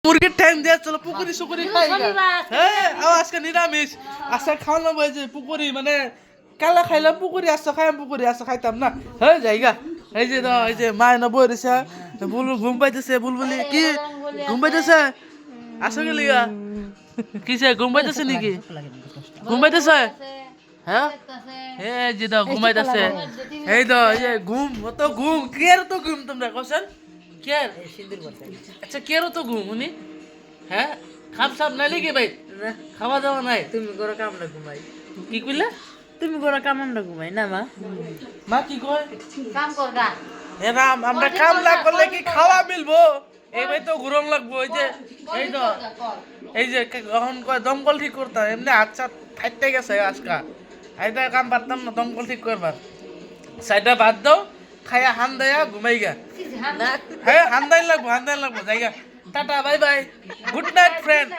মুরগির ঠ্যাং দিয়ে চলো পুকুরি সুকুরি খাই হ্যাঁ আজকে নিরামিষ আজকে খাওয়ালাম ওই যে পুকুরি মানে কালা খাইলাম পুকুরি আসছে খাইলাম পুকুরি আসছে খাইতাম না হ্যাঁ জায়গা এই যে দাও এই যে মায় না বই রয়েছে বুলবুল ঘুম পাইতেছে বুলবুলি কি ঘুম পাইতেছে আসো গেলি গা কিসে ঘুম পাইতেছে নাকি ঘুম পাইতেছে হ্যাঁ এই যে দাও ঘুমাইতেছে এই দাও এই যে ঘুম অত ঘুম কে তো ঘুম তোমরা কোসেন কে আচ্ছা কে তো ঘুম উনি হ্যাঁ খাপ সাপ নাই লিখে ভাই খাওয়া দাওয়া নাই তুমি করো কাম না ঘুমাই কি কইলে তুমি করো কাম না ঘুমাই না মা মা কি কয় কাম করগা হে রাম আমরা কাম না করলে কি খাওয়া মিলবো এই ভাই তো ঘুরন লাগবো এই যে এখন কয় দমকল ঠিক করতাম এমনি আচ্ছা ফাইটতে গেছে আজকা আইটা কাম পারতাম না দমকল ঠিক করবার সাইডটা বাদ দাও খায়া হান দেয়া ঘুমাই গা হ্যাঁ হান দাইন লাগবো জায়গা tata bye bye good night friend